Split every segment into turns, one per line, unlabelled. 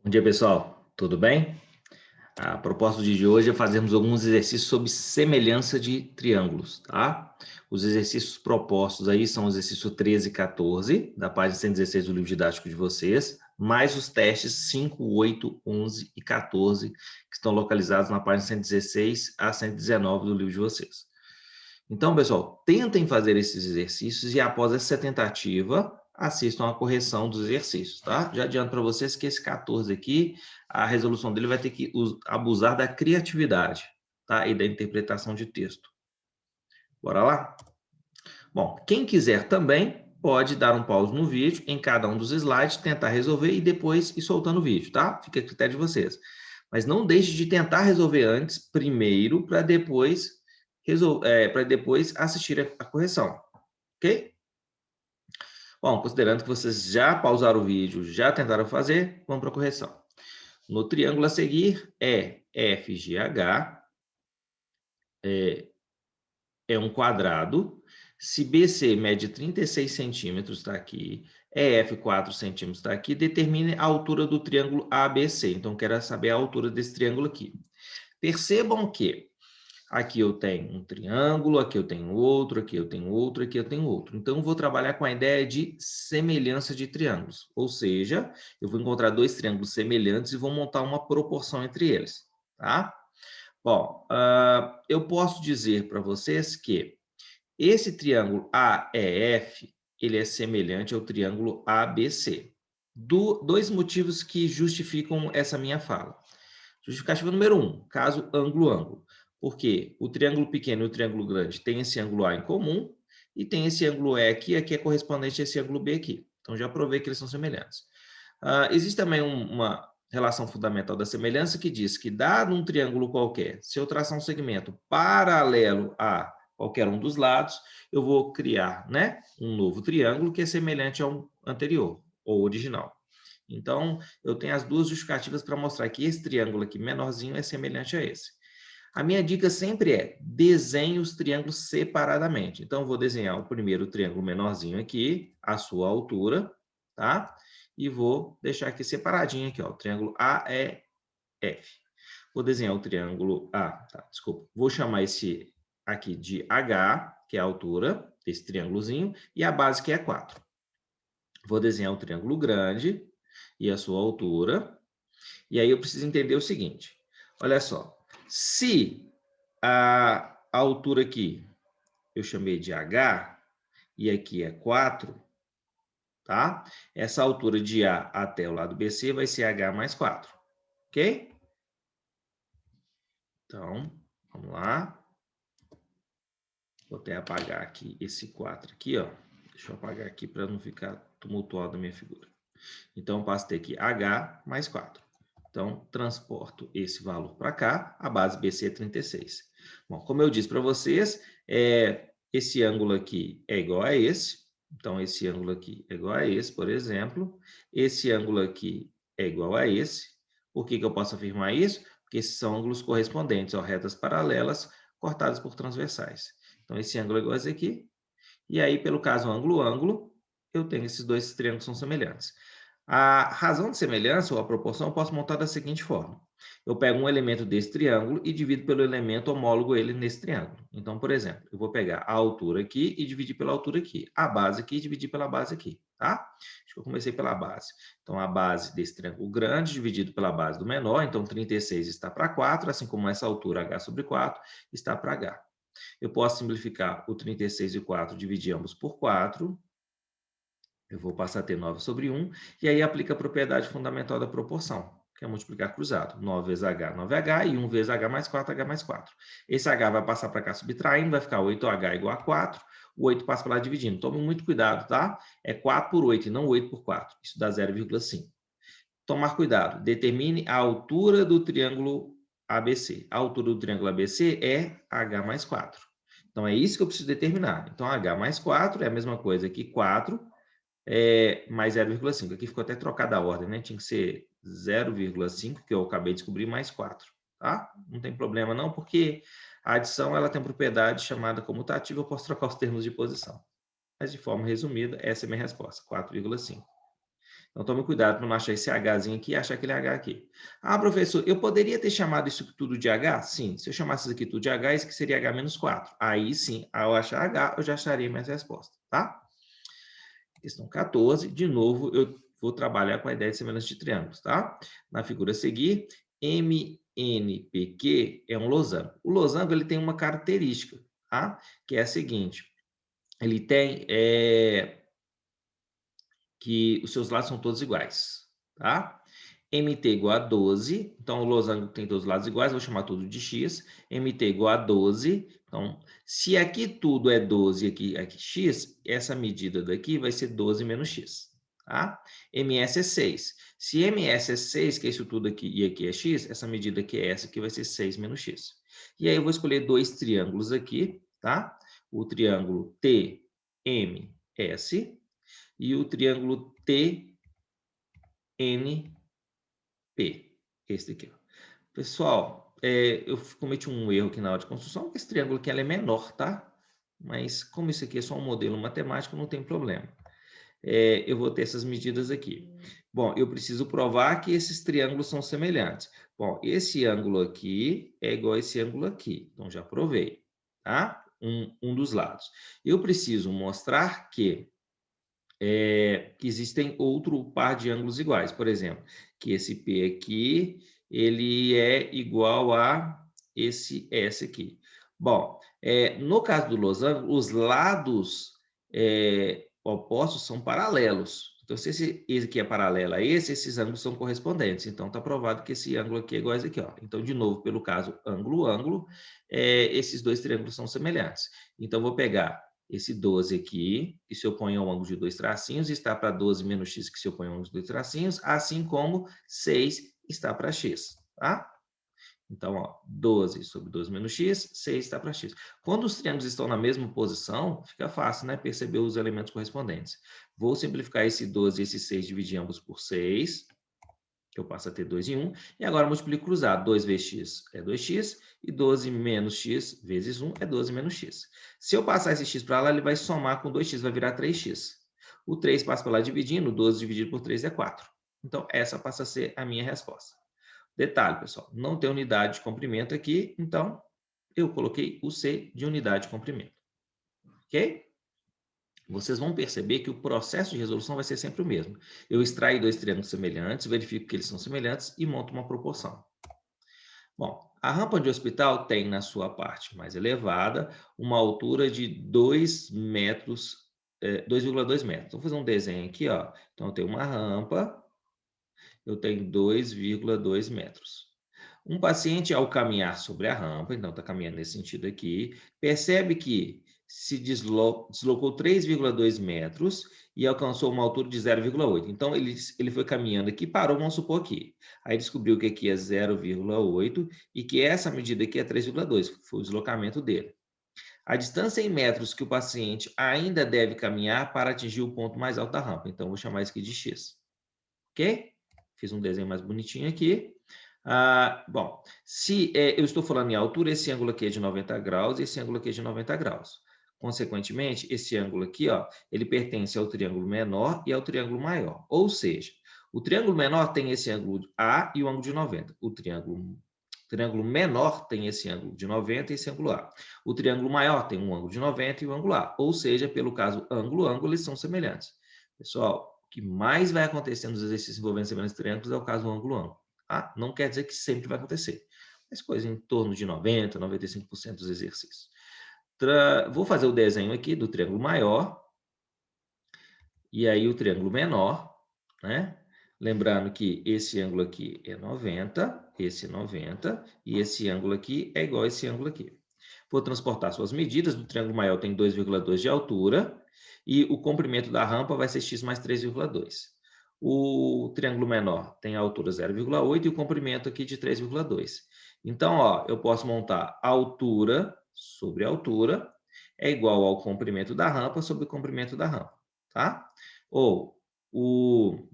Bom dia, pessoal. Tudo bem? A proposta de hoje é fazermos alguns exercícios sobre semelhança de triângulos, tá? Os exercícios propostos aí são o exercício 13 e 14, da página 116 do livro didático de vocês, mais os testes 5, 8, 11 e 14, que estão localizados na página 116 a 119 do livro de vocês. Então, pessoal, tentem fazer esses exercícios e após essa tentativa, assistam a correção dos exercícios, tá? Já adianto para vocês que esse 14 aqui, a resolução dele vai ter que abusar da criatividade, tá? E da interpretação de texto. Bora lá? Bom, quem quiser também pode dar um pause no vídeo, em cada um dos slides, tentar resolver e depois ir soltando o vídeo, tá? Fica a critério de vocês. Mas não deixe de tentar resolver antes, primeiro, para depois assistir a correção, ok? Bom, considerando que vocês já pausaram o vídeo, já tentaram fazer, vamos para a correção. No triângulo a seguir é FGH, é um quadrado. Se BC mede 36 centímetros, está aqui, EF 4 centímetros, está aqui, determine a altura do triângulo ABC. Então, quero saber a altura desse triângulo aqui. Percebam que aqui eu tenho um triângulo, aqui eu tenho outro, aqui eu tenho outro, aqui eu tenho outro. Então, eu vou trabalhar com a ideia de semelhança de triângulos. Ou seja, eu vou encontrar dois triângulos semelhantes e vou montar uma proporção entre eles, tá? Bom, eu posso dizer para vocês que esse triângulo AEF, ele é semelhante ao triângulo ABC. Dois motivos que justificam essa minha fala. Justificativa número 1, caso ângulo-ângulo. Porque o triângulo pequeno e o triângulo grande têm esse ângulo A em comum e tem esse ângulo E aqui é correspondente a esse ângulo B aqui. Então, já provei que eles são semelhantes. Existe também uma relação fundamental da semelhança que diz que, dado um triângulo qualquer, se eu traçar um segmento paralelo a qualquer um dos lados, eu vou criar, né, um novo triângulo que é semelhante ao anterior, ou original. Então, eu tenho as duas justificativas para mostrar que esse triângulo aqui menorzinho é semelhante a esse. A minha dica sempre é, desenhe os triângulos separadamente. Então, eu vou desenhar o primeiro triângulo menorzinho aqui, a sua altura, tá? E vou deixar aqui separadinho aqui, ó, o triângulo AEF. Vou desenhar o triângulo desculpa. Vou chamar esse aqui de H, que é a altura desse triângulozinho, e a base que é 4. Vou desenhar o triângulo grande e a sua altura. E aí eu preciso entender o seguinte. Olha só. Se a altura aqui eu chamei de H e aqui é 4, tá? Essa altura de A até o lado BC vai ser H mais 4. Ok? Então, vamos lá. Vou até apagar aqui esse 4 aqui, ó. Deixa eu apagar aqui para não ficar tumultuado a minha figura. Então, eu passo a ter aqui H mais 4. Então, transporto esse valor para cá, a base BC é 36. Bom, como eu disse para vocês, esse ângulo aqui é igual a esse. Então, esse ângulo aqui é igual a esse, por exemplo. Esse ângulo aqui é igual a esse. Por que eu posso afirmar isso? Porque esses são ângulos correspondentes, ó, retas paralelas cortadas por transversais. Então, esse ângulo é igual a esse aqui. E aí, pelo caso ângulo-ângulo, eu tenho esses dois triângulos que são semelhantes. A razão de semelhança, ou a proporção, eu posso montar da seguinte forma. Eu pego um elemento desse triângulo e divido pelo elemento homólogo ele nesse triângulo. Então, por exemplo, eu vou pegar a altura aqui e dividir pela altura aqui. A base aqui e dividir pela base aqui, tá? Acho que eu comecei pela base. Então, a base desse triângulo grande dividido pela base do menor. Então, 36 está para 4, assim como essa altura H sobre 4 está para H. Eu posso simplificar o 36 e 4, dividir ambos por 4. Eu vou passar a ter 9 sobre 1, e aí aplica a propriedade fundamental da proporção, que é multiplicar cruzado. 9 vezes H, 9H, e 1 vezes H mais 4, H mais 4. Esse H vai passar para cá subtraindo, vai ficar 8H igual a 4, o 8 passa para lá dividindo. Tome muito cuidado, tá? É 4 por 8 e não 8 por 4. Isso dá 0,5. Tomar cuidado. Determine a altura do triângulo ABC. A altura do triângulo ABC é H mais 4. Então, é isso que eu preciso determinar. Então, H mais 4 é a mesma coisa que 4 mais 0,5. Aqui ficou até trocada a ordem, né? Tinha que ser 0,5, que eu acabei de descobrir, mais 4. Tá? Não tem problema não, porque a adição ela tem propriedade chamada comutativa, eu posso trocar os termos de posição. Mas, de forma resumida, essa é a minha resposta, 4,5. Então, tome cuidado para não achar esse Hzinho aqui e achar aquele H aqui. Ah, professor, eu poderia ter chamado isso tudo de H? Sim, se eu chamasse isso aqui tudo de H, isso aqui seria H menos 4. Aí sim, ao achar H, eu já acharia minhas respostas, tá? Questão 14, de novo, eu vou trabalhar com a ideia de semelhança de triângulos, tá? Na figura a seguir, MNPQ é um losango. O losango ele tem uma característica, tá? Que é a seguinte, ele tem que os seus lados são todos iguais, tá? MT igual a 12, então o losango tem todos os lados iguais, vou chamar tudo de x. MT igual a 12, então se aqui tudo é 12 e aqui x, essa medida daqui vai ser 12 menos x, tá? MS é 6. Se MS é 6, que é isso tudo aqui, e aqui é x, essa medida aqui é essa, que vai ser 6 menos x. E aí eu vou escolher dois triângulos aqui, tá? O triângulo TMS e o triângulo TNP. Esse daqui, ó. Pessoal, eu cometi um erro aqui na hora de construção, porque esse triângulo aqui ela é menor, tá? Mas como isso aqui é só um modelo matemático, não tem problema. Eu vou ter essas medidas aqui. Bom, eu preciso provar que esses triângulos são semelhantes. Bom, esse ângulo aqui é igual a esse ângulo aqui. Então, já provei, tá? Um dos lados. Eu preciso mostrar que existem outro par de ângulos iguais. Por exemplo, que esse P aqui, ele é igual a esse S aqui. Bom, no caso do losango, os lados opostos são paralelos. Então, se esse aqui é paralelo a esse, esses ângulos são correspondentes. Então, está provado que esse ângulo aqui é igual a esse aqui, ó. Então, de novo, pelo caso ângulo-ângulo, esses dois triângulos são semelhantes. Então, vou pegar esse 12 aqui, que se opõe ao ângulo de dois tracinhos, está para 12 menos x, que se opõe ao ângulo de dois tracinhos, assim como 6 está para x, tá? Então, ó, 12 sobre 12 menos x, 6 está para x. Quando os triângulos estão na mesma posição, fica fácil, né? Perceber os elementos correspondentes. Vou simplificar esse 12 e esse 6, dividir ambos por 6, que eu passo a ter 2 em 1. E agora multiplico cruzado. 2 vezes x é 2x, e 12 menos x vezes 1 é 12 menos x. Se eu passar esse x para lá, ele vai somar com 2x, vai virar 3x. O 3 passa para lá dividindo, 12 dividido por 3 é 4. Então, essa passa a ser a minha resposta. Detalhe, pessoal, não tem unidade de comprimento aqui, então eu coloquei o C de unidade de comprimento. Ok? Vocês vão perceber que o processo de resolução vai ser sempre o mesmo. Eu extraio dois triângulos semelhantes, verifico que eles são semelhantes e monto uma proporção. Bom, a rampa de hospital tem na sua parte mais elevada uma altura de 2 metros, 2,2 metros. Vou fazer um desenho aqui, ó. Então, eu tenho uma rampa, eu tenho 2,2 metros. Um paciente, ao caminhar sobre a rampa, então está caminhando nesse sentido aqui, percebe que se deslocou 3,2 metros e alcançou uma altura de 0,8. Então, ele foi caminhando aqui, parou, vamos supor aqui. Aí descobriu que aqui é 0,8 e que essa medida aqui é 3,2, foi o deslocamento dele. A distância em metros que o paciente ainda deve caminhar para atingir o ponto mais alto da rampa. Então, vou chamar isso aqui de x. Ok? Fiz um desenho mais bonitinho aqui. Bom, se eu estou falando em altura, esse ângulo aqui é de 90 graus e esse ângulo aqui é de 90 graus. Consequentemente, esse ângulo aqui, ó, ele pertence ao triângulo menor e ao triângulo maior. Ou seja, o triângulo menor tem esse ângulo A e o ângulo de 90. O triângulo menor tem esse ângulo de 90 e esse ângulo A. O triângulo maior tem um ângulo de 90 e o ângulo A. Ou seja, pelo caso ângulo-ângulo, eles são semelhantes. Pessoal, o que mais vai acontecer nos exercícios envolvendo semelhantes triângulos é o caso ângulo-ângulo. Tá? Não quer dizer que sempre vai acontecer, mas coisa em torno de 90%, 95% dos exercícios. Vou fazer o desenho aqui do triângulo maior e aí o triângulo menor, né? Lembrando que esse ângulo aqui é 90, esse é 90, e esse ângulo aqui é igual a esse ângulo aqui. Vou transportar suas medidas, do triângulo maior tem 2,2 de altura, e o comprimento da rampa vai ser x mais 3,2. O triângulo menor tem a altura 0,8 e o comprimento aqui de 3,2. Então, ó, eu posso montar a altura sobre a altura é igual ao comprimento da rampa sobre o comprimento da rampa, tá? Ou o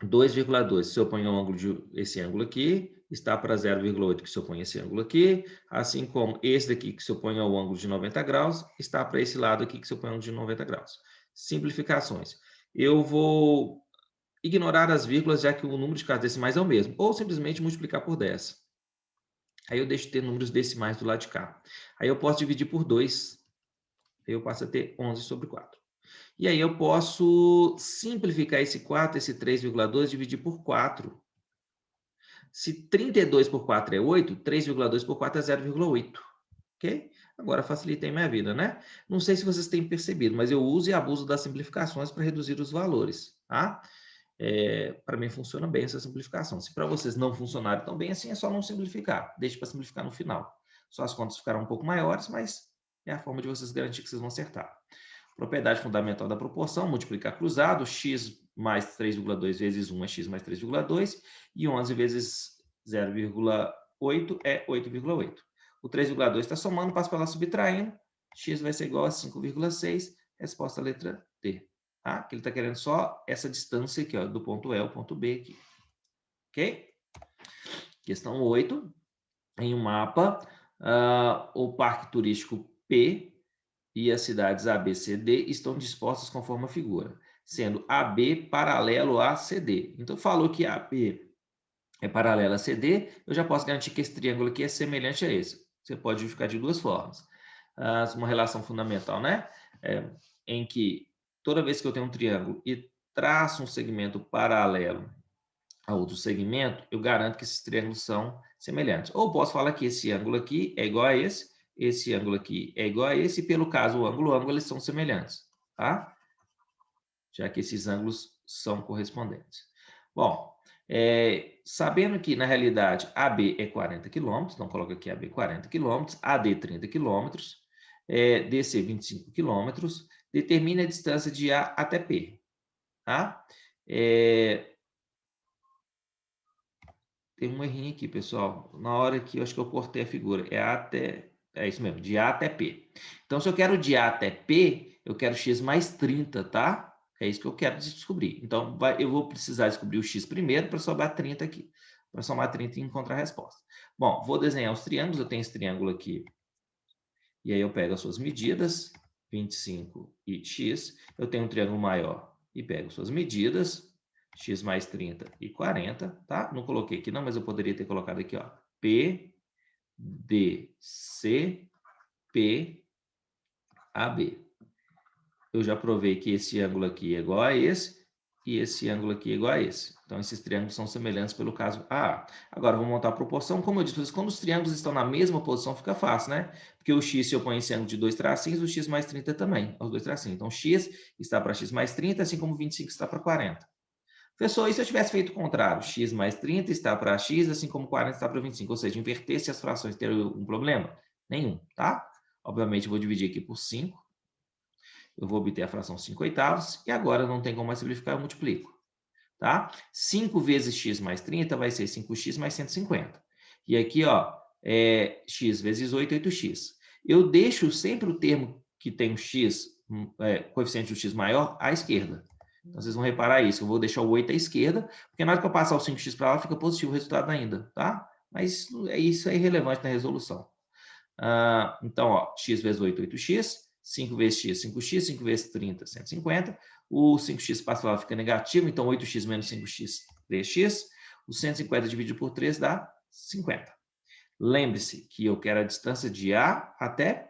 2,2 se opõe ao ângulo de esse ângulo aqui, está para 0,8 que se opõe a esse ângulo aqui, assim como esse daqui que se opõe ao ângulo de 90 graus, está para esse lado aqui que se opõe ao ângulo de 90 graus. Simplificações. Eu vou ignorar as vírgulas, já que o número de casas decimais é o mesmo, ou simplesmente multiplicar por 10. Aí eu deixo de ter números decimais do lado de cá. Aí eu posso dividir por 2, aí eu passo a ter 11 sobre 4. E aí eu posso simplificar esse 4, esse 3,2, dividir por 4. Se 32 por 4 é 8, 3,2 por 4 é 0,8. Ok? Agora facilitei minha vida, né? Não sei se vocês têm percebido, mas eu uso e abuso das simplificações para reduzir os valores, tá? Para mim funciona bem essa simplificação. Se para vocês não funcionarem tão bem assim, é só não simplificar. Deixe para simplificar no final. Só as contas ficarão um pouco maiores, mas é a forma de vocês garantir que vocês vão acertar. Propriedade fundamental da proporção, multiplicar cruzado, x mais 3,2 vezes 1 é x mais 3,2, e 11 vezes 0,8 é 8,8. O 3,2 está somando, passa para lá subtraindo, x vai ser igual a 5,6, resposta letra D. Tá? Que ele está querendo só essa distância aqui, ó, do ponto E ao ponto B aqui. Ok? Questão 8. Em um mapa, o parque turístico P e as cidades A, B, C, D estão dispostas conforme a figura, sendo AB paralelo a CD. Então, falou que AB é paralelo a CD, eu já posso garantir que esse triângulo aqui é semelhante a esse. Você pode justificar de duas formas. Uma relação fundamental, né? Em que toda vez que eu tenho um triângulo e traço um segmento paralelo a outro segmento, eu garanto que esses triângulos são semelhantes. Ou posso falar que esse ângulo aqui é igual a esse ângulo aqui é igual a esse, e pelo caso o ângulo, eles são semelhantes, tá? Já que esses ângulos são correspondentes. Bom, sabendo que, na realidade, AB é 40 km, então coloca aqui AB 40 km, AD 30 km, DC 25 km, determine a distância de A até P, tá? Tem um errinho aqui, pessoal. Na hora que eu acho que eu cortei a figura. É isso mesmo, de A até P. Então, se eu quero de A até P, eu quero x mais 30, tá? É isso que eu quero descobrir. Então, eu vou precisar descobrir o x primeiro para somar 30 aqui. Para somar 30 e encontrar a resposta. Bom, vou desenhar os triângulos. Eu tenho esse triângulo aqui. E aí eu pego as suas medidas, 25 e x. Eu tenho um triângulo maior e pego suas medidas, x mais 30 e 40, tá? Não coloquei aqui não, mas eu poderia ter colocado aqui, ó. P, D, C, P, AB. Eu já provei que esse ângulo aqui é igual a esse e esse ângulo aqui é igual a esse. Então, esses triângulos são semelhantes pelo caso A. Agora, vamos montar a proporção. Como eu disse, quando os triângulos estão na mesma posição, fica fácil, né? Porque o x, se eu ponho esse ângulo de 2 tracinhos, o x mais 30 também, os 2 tracinhos. Então, x está para x mais 30, assim como 25 está para 40. Professor, e se eu tivesse feito o contrário? X mais 30 está para x, assim como 40 está para 25. Ou seja, invertesse as frações, teria um problema? Nenhum, tá? Obviamente, eu vou dividir aqui por 5. Eu vou obter a fração 5 oitavos. E agora não tem como mais simplificar, eu multiplico. Tá? 5 vezes x mais 30 vai ser 5x mais 150. E aqui, ó, x vezes 8, 8x. Eu deixo sempre o termo que tem o x, coeficiente do x maior, à esquerda. Então, vocês vão reparar isso. Eu vou deixar o 8 à esquerda, porque na hora que eu passar o 5x para lá, fica positivo o resultado ainda, tá? Mas isso é irrelevante na resolução. Então, ó, x vezes 8, 8x. 5 vezes x, 5x. 5 vezes 30, 150. O 5x passa lá, fica negativo. Então, 8x menos 5x, 3x. O 150 dividido por 3 dá 50. Lembre-se que eu quero a distância de A até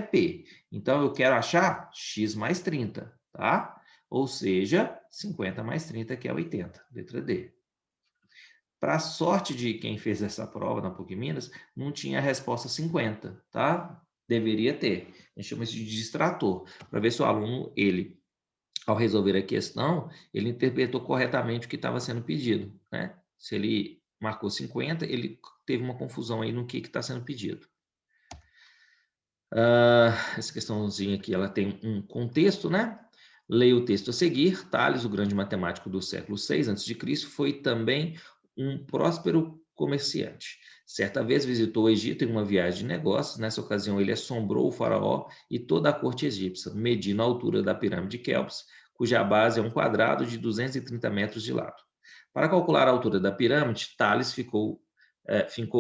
P. Então, eu quero achar x mais 30, tá? Ou seja, 50 mais 30, que é 80. Letra D. Para a sorte de quem fez essa prova na PUC Minas, não tinha a resposta 50, tá? Deveria ter. A gente chama isso de distrator, para ver se o aluno, ao resolver a questão, ele interpretou corretamente o que estava sendo pedido, né? Se ele marcou 50, ele teve uma confusão aí no que está sendo pedido. Essa questãozinha aqui, ela tem um contexto, né? Leia o texto a seguir. Tales, o grande matemático do século VI a.C., foi também um próspero comerciante. Certa vez visitou o Egito em uma viagem de negócios. Nessa ocasião, ele assombrou o faraó e toda a corte egípcia, medindo a altura da pirâmide de Quéops, cuja base é um quadrado de 230 metros de lado. Para calcular a altura da pirâmide, Tales fincou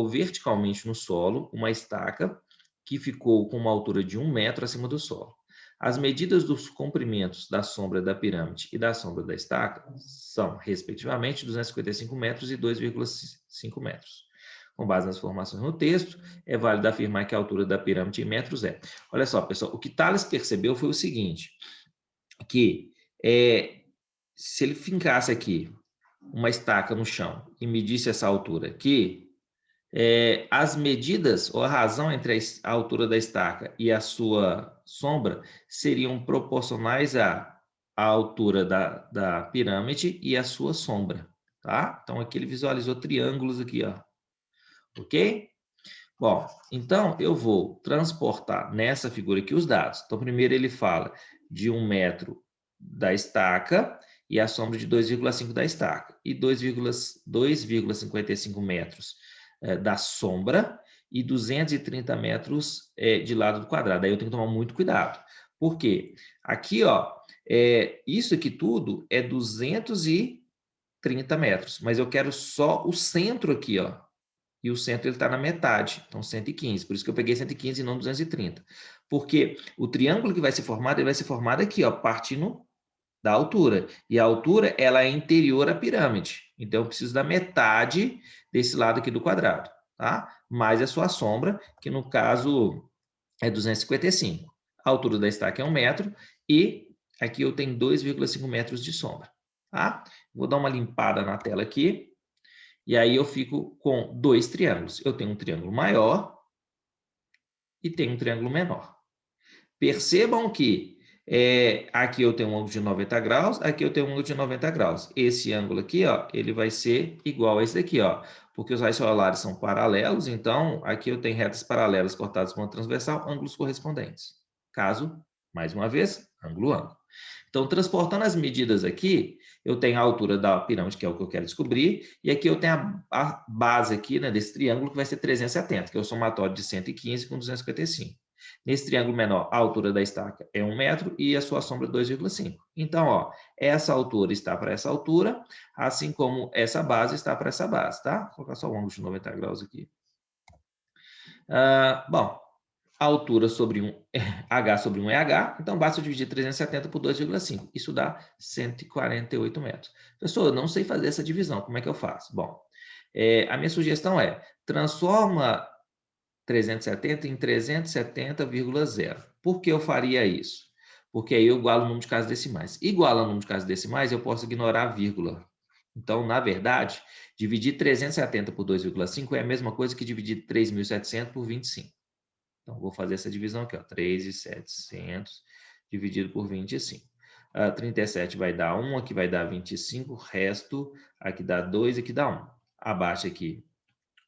verticalmente no solo uma estaca que ficou com uma altura de 1 metro acima do solo. As medidas dos comprimentos da sombra da pirâmide e da sombra da estaca são, respectivamente, 255 metros e 2,5 metros. Com base nas informações no texto, é válido afirmar que a altura da pirâmide em metros é. Olha só, pessoal, o que Tales percebeu foi o seguinte, que se ele fincasse aqui uma estaca no chão e medisse essa altura aqui, as medidas, ou a razão entre a altura da estaca e a sua sombra seriam proporcionais à altura da pirâmide e à sua sombra, tá? Então, aqui ele visualizou triângulos aqui, ó. Ok? Bom, então eu vou transportar nessa figura aqui os dados. Então, primeiro ele fala de 1 metro da estaca e a sombra de 2,5 da estaca. E 2,55 metros da sombra e 230 metros de lado do quadrado. Aí eu tenho que tomar muito cuidado. Por quê? Aqui, ó, isso aqui tudo é 230 metros, mas eu quero só o centro aqui, ó. E o centro ele está na metade, então 115. Por isso que eu peguei 115 e não 230. Porque o triângulo que vai ser formado, ele vai ser formado aqui, ó, partindo da altura. E a altura, ela é interior à pirâmide. Então, eu preciso da metade desse lado aqui do quadrado, tá? Mais a sua sombra, que no caso é 255. A altura da estaca é 1 metro e aqui eu tenho 2,5 metros de sombra, tá? Vou dar uma limpada na tela aqui. E aí eu fico com dois triângulos. Eu tenho um triângulo maior e tenho um triângulo menor. Percebam que aqui eu tenho um ângulo de 90 graus, aqui eu tenho um ângulo de 90 graus. Esse ângulo aqui, ó, ele vai ser igual a esse daqui, ó, porque os raios solares são paralelos, então aqui eu tenho retas paralelas cortadas por uma transversal, ângulos correspondentes. Caso, mais uma vez, ângulo. Então, transportando as medidas aqui, eu tenho a altura da pirâmide, que é o que eu quero descobrir, e aqui eu tenho a base aqui, né, desse triângulo, que vai ser 370, que é o somatório de 115 com 255. Nesse triângulo menor, a altura da estaca é 1 metro e a sua sombra 2,5. Então, ó, essa altura está para essa altura, assim como essa base está para essa base, tá? Vou colocar só o ângulo de 90 graus aqui. Bom, a altura sobre H sobre 1 é H, então basta dividir 370 por 2,5. Isso dá 148 metros. Pessoal, eu não sei fazer essa divisão, como é que eu faço? Bom, a minha sugestão é, transforma 370 em 370,0. Por que eu faria isso? Porque aí eu igualo o número de casas decimais. Igualando o número de casas decimais, eu posso ignorar a vírgula. Então, na verdade, dividir 370 por 2,5 é a mesma coisa que dividir 3.700 por 25. Então, vou fazer essa divisão aqui, ó, 3.700 dividido por 25. 37 vai dar 1, aqui vai dar 25, o resto aqui dá 2, aqui dá 1. Abaixo aqui,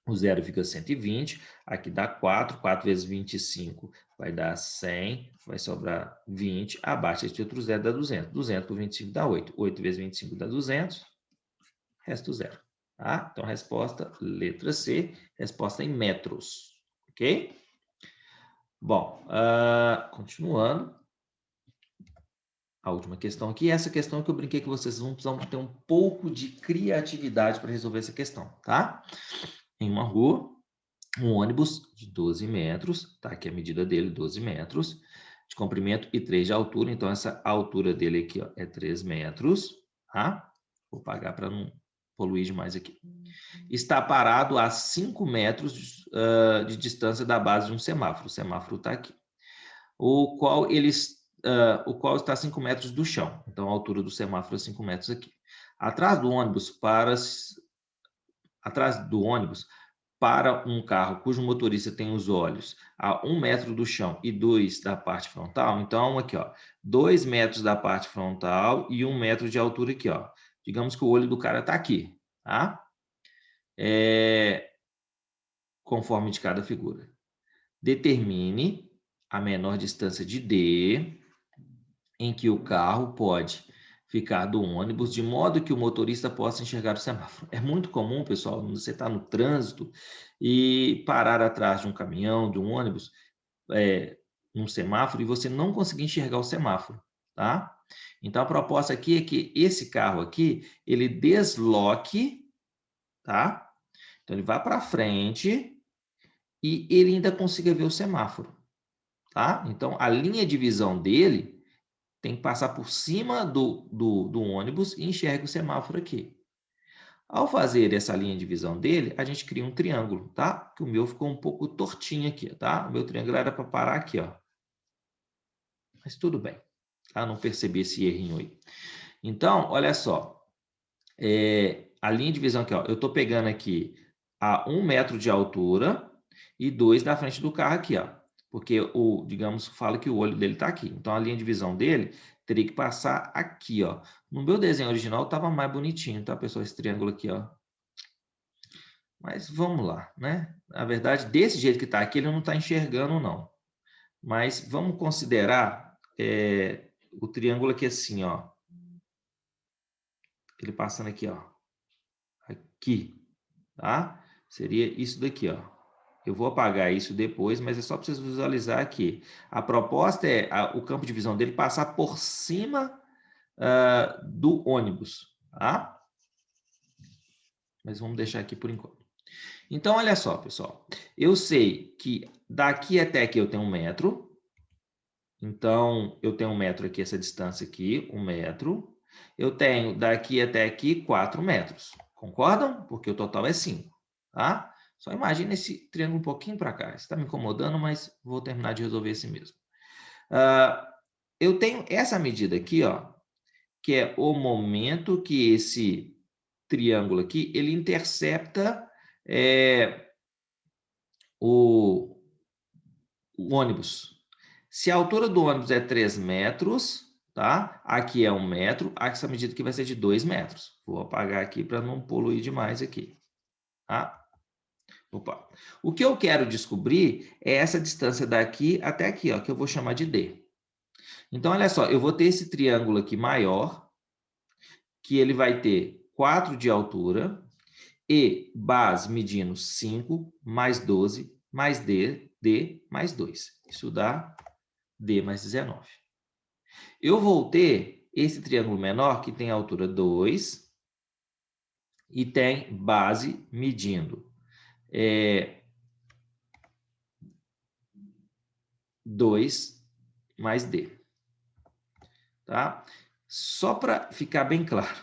o zero fica 120, aqui dá 4, 4 vezes 25 vai dar 100, vai sobrar 20, abaixo este outro zero dá 200. 200 por 25 dá 8, 8 vezes 25 dá 200, resto zero. Tá? Então, resposta, letra C, resposta em metros, ok? Bom, continuando. A última questão aqui, essa questão que eu brinquei que vocês vão precisar ter um pouco de criatividade para resolver essa questão, tá? Em uma rua, um ônibus de 12 metros, tá? Aqui a medida dele, 12 metros, de comprimento e 3 de altura, então essa altura dele aqui, ó, é 3 metros, tá? Vou pagar para não poluir demais aqui. Está parado a 5 metros de distância da base de um semáforo. O semáforo está aqui. O qual está a 5 metros do chão. Então, a altura do semáforo é 5 metros aqui. Atrás do ônibus, para um carro cujo motorista tem os olhos a 1 metro do chão e 2 da parte frontal, então, aqui, ó, 2 metros da parte frontal e 1 metro de altura aqui, ó. Digamos que o olho do cara está aqui, tá? Conforme de cada figura. Determine a menor distância de D em que o carro pode ficar do ônibus, de modo que o motorista possa enxergar o semáforo. É muito comum, pessoal, você está no trânsito e parar atrás de um caminhão, de um ônibus, num semáforo, e você não conseguir enxergar o semáforo, tá? Então, a proposta aqui é que esse carro aqui, ele desloque, tá? Então, ele vá para frente e ele ainda consiga ver o semáforo, tá? Então, a linha de visão dele tem que passar por cima do ônibus e enxerga o semáforo aqui. Ao fazer essa linha de visão dele, a gente cria um triângulo, tá? Que o meu ficou um pouco tortinho aqui, tá? O meu triângulo era para parar aqui, ó. Mas tudo bem, tá? Não percebi esse errinho aí. Então, olha só. A linha de visão aqui, ó. Eu estou pegando aqui a 1 metro de altura e 2 da frente do carro aqui, ó. Porque, digamos, fala que o olho dele está aqui. Então, a linha de visão dele teria que passar aqui, ó. No meu desenho original estava mais bonitinho, tá, pessoal? Esse triângulo aqui, ó. Mas vamos lá, né? Na verdade, desse jeito que está aqui, ele não está enxergando, não. Mas vamos considerar o triângulo aqui assim, ó. Ele passando aqui, ó. Aqui, tá? Seria isso daqui, ó. Eu vou apagar isso depois, mas é só para vocês visualizar aqui. A proposta é o campo de visão dele passar por cima do ônibus, tá? Mas vamos deixar aqui por enquanto. Então, olha só, pessoal. Eu sei que daqui até aqui eu tenho 1 metro. Então, eu tenho 1 metro aqui, essa distância aqui, 1 metro. Eu tenho daqui até aqui 4 metros. Concordam? Porque o total é 5, tá? Só imagina esse triângulo um pouquinho para cá. Está me incomodando, mas vou terminar de resolver esse mesmo. Eu tenho essa medida aqui, ó, que é o momento que esse triângulo aqui, ele intercepta o ônibus. Se a altura do ônibus é 3 metros, tá? Aqui é 1 metro, essa medida aqui vai ser de 2 metros. Vou apagar aqui para não poluir demais aqui, tá? Opa. O que eu quero descobrir é essa distância daqui até aqui, ó, que eu vou chamar de D. Então, olha só, eu vou ter esse triângulo aqui maior, que ele vai ter 4 de altura, e base medindo 5 mais 12 mais D mais 2. Isso dá D mais 19. Eu vou ter esse triângulo menor que tem altura 2 e tem base medindo 2 mais D. Tá? Só para ficar bem claro,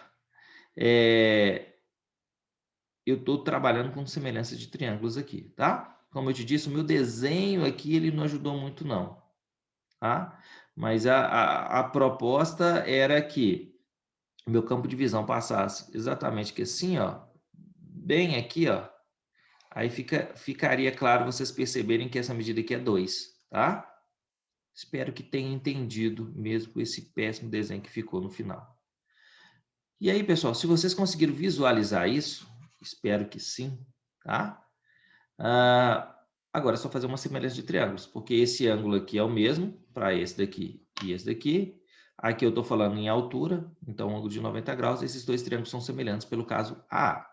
eu estou trabalhando com semelhança de triângulos aqui, tá? Como eu te disse, o meu desenho aqui ele não ajudou muito, não. Tá? Mas a proposta era que o meu campo de visão passasse exatamente aqui assim, ó, bem aqui, ó. Aí ficaria claro vocês perceberem que essa medida aqui é 2, tá? Espero que tenha entendido mesmo com esse péssimo desenho que ficou no final. E aí, pessoal, se vocês conseguiram visualizar isso, espero que sim, tá? Agora é só fazer uma semelhança de triângulos, porque esse ângulo aqui é o mesmo para esse daqui e esse daqui. Aqui eu estou falando em altura, então ângulo de 90 graus. Esses dois triângulos são semelhantes pelo caso A,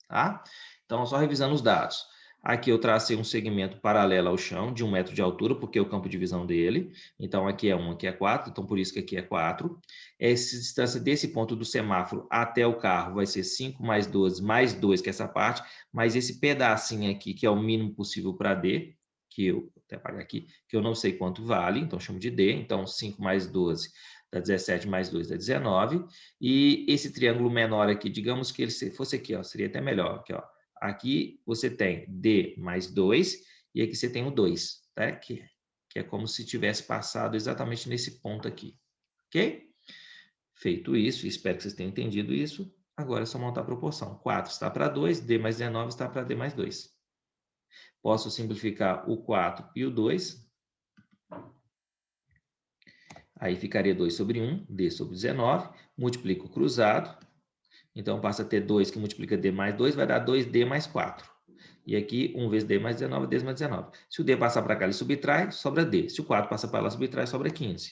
tá? Então, só revisando os dados. Aqui eu tracei um segmento paralelo ao chão, de 1 metro de altura, porque é o campo de visão dele. Então, aqui é 1, aqui é 4, então por isso que aqui é 4. Essa distância desse ponto do semáforo até o carro vai ser 5 mais 12 mais 2, que é essa parte, mas esse pedacinho aqui, que é o mínimo possível para D, que eu vou até apagar aqui, que eu não sei quanto vale, então chamo de D. Então, 5 mais 12 dá 17, mais 2 dá 19. E esse triângulo menor aqui, digamos que ele fosse aqui, ó, seria até melhor, aqui, ó. Aqui você tem D mais 2 e aqui você tem o 2, tá? Que é como se tivesse passado exatamente nesse ponto aqui, ok? Feito isso, espero que vocês tenham entendido isso, agora é só montar a proporção. 4 está para 2, D mais 19 está para D mais 2. Posso simplificar o 4 e o 2. Aí ficaria 2 sobre 1, D sobre 19. Multiplico o cruzado. Então, passa a ter 2 que multiplica D mais 2, vai dar 2D mais 4. E aqui, 1 vezes D mais 19, D mais 19. Se o D passar para cá, ele subtrai, sobra D. Se o 4 passa para lá, subtrai, sobra 15.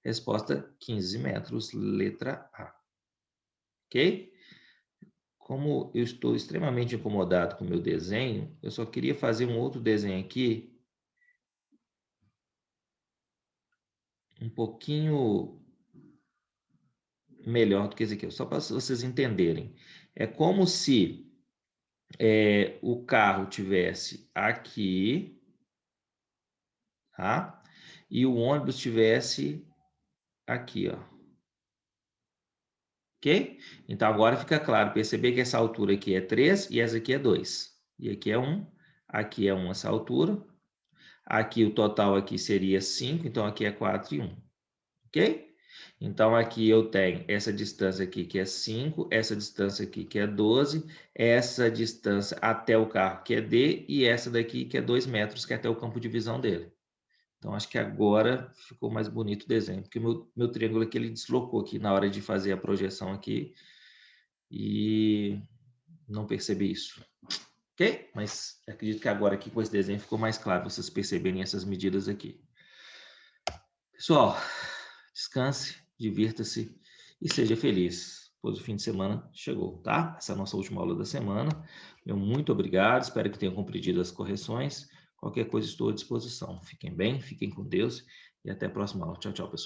Resposta, 15 metros, letra A. Ok? Como eu estou extremamente incomodado com o meu desenho, eu só queria fazer um outro desenho aqui, um pouquinho melhor do que esse aqui, só para vocês entenderem. É como se o carro tivesse aqui, tá? e o ônibus estivesse aqui, ó. Ok? Então, agora fica claro, perceber que essa altura aqui é 3 e essa aqui é 2. E aqui é 1, aqui é 1 essa altura. Aqui o total aqui seria 5, então aqui é 4 e 1. Ok? Então, aqui eu tenho essa distância aqui que é 5, essa distância aqui que é 12, essa distância até o carro que é D e essa daqui que é 2 metros, que é até o campo de visão dele. Então, acho que agora ficou mais bonito o desenho, porque o meu triângulo aqui ele deslocou aqui na hora de fazer a projeção aqui e não percebi isso. Ok? Mas acredito que agora aqui com esse desenho ficou mais claro vocês perceberem essas medidas aqui. Pessoal, descanse, divirta-se e seja feliz, pois o fim de semana chegou, tá? Essa é a nossa última aula da semana. Meu muito obrigado, espero que tenham compreendido as correções. Qualquer coisa estou à disposição. Fiquem bem, fiquem com Deus e até a próxima aula. Tchau, tchau, pessoal.